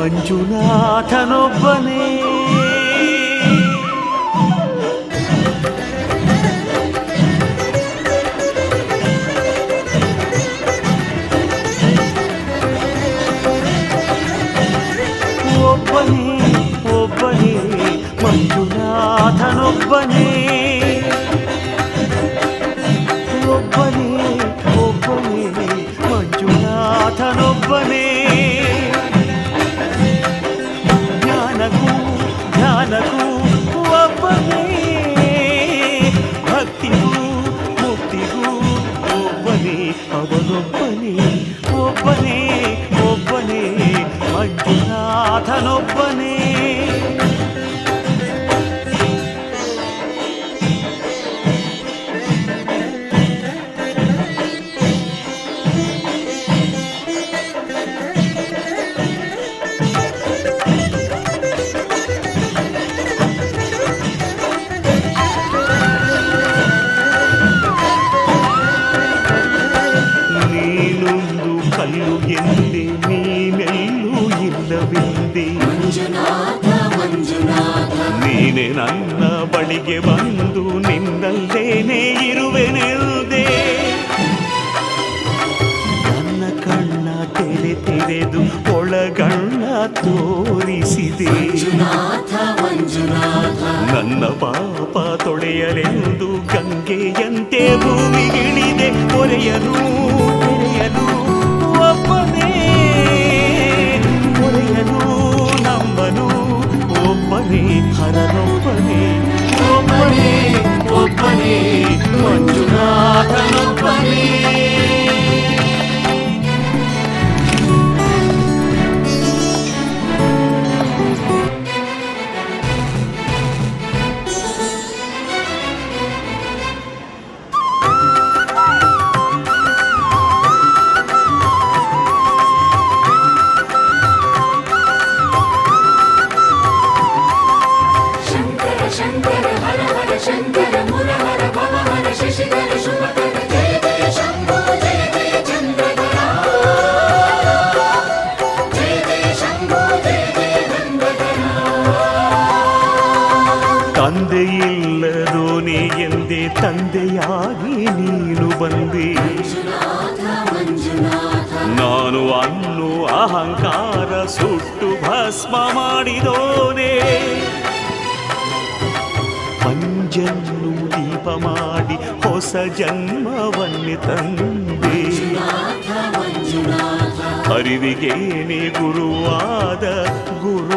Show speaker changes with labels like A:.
A: ಮಂಜುನಾಥನೊಬ್ಬನೇ. ಒಬ್ಬನೇ ಒಬ್ಬನೇ ಮಂಜುನಾಥನೊಬ್ಬನೇ. ಒಬ್ಬನೇ ಒಬ್ಬನೇ ಮಂಜುನಾಥನೊಬ್ಬನೇ. ಜ್ಞಾನಕ್ಕೂ ಜ್ಞಾನಕ್ಕೂ ಒಬ್ಬನೇ. ಭಕ್ತಿಗೂ ಮುಕ್ತಿಗೂ ಒಬ್ಬನೇ ಅವನೊಬ್ಬನೇ. ಒಬ್ಬನೇ ಒಬ್ಬನೇ ಮಂಜುನಾಥನೊಬ್ಬನೇ. ನೀನೊಂದು ಕಲ್ಲು ಎಂದೆ ನೀನೆಲ್ಲೂ ಇಲ್ಲವೆಂದೆ. ನೀನೆ ನನ್ನ ಬಳಿಗೆ ಬಂದು ನಿನ್ನಲ್ಲೇನೇ ಇರುವೆನೆಲ್ದೆ. ನನ್ನ ಕಣ್ಣ ತೆರೆದು ಒಳಗಣ್ಣ ತೋರಿಸಿದೆ. ನನ್ನ ಪಾಪ ತೊಳೆಯಲೆಂದು ಗಂಗೆಯಂತೆ ಭೂಮಿಗಿಳಿದೆ. ಹೊರೆಯಲು ತೆರೆಯಲು ಒಬ್ಬನೇ. ಹೊರೆಯಲು ನಂಬನು ಒಬ್ಬನೇ. ಹರನೊಬ್ಬನೇ. ಒಬ್ಬನೇ ಒಬ್ಬನೇ ಮಂಜುನಾಥನೊಬ್ಬನೇ.
B: ಶಂಕರ ಹರ ಹರ ಶಂಕರ ಮುರಹರ ಭವಹರ ಶಶಿಧರ ಶುಭಕರ ಜಯ ಜಯ ಶಂಭೋ ಜಯ ಜಯ ಚಂದ್ರಧರ. ಜಯ ಜಯ ಶಂಭೋ ಜಯ ಜಯ ಗಂಗಾಧರ.
A: ತಂದೆಯಿಲ್ಲದೋನೆ ಎಂದೇ ತಂದೆಯಾಗಿ ನೀನು ಬಂದೆ. ನಾನು ಅನ್ನು ಅಹಂಕಾರ ಸುಟ್ಟು ಭಸ್ಮ ಮಾಡಿದೋನೆ. ಪಂಜನ್ನು ದೀಪ ಮಾಡಿ ಹೊಸ ಜನ್ಮವನ್ನೇ ತಂದೆ. ಅರಿವಿಗೇನೆ ಗುರುವಾದ ಗುರು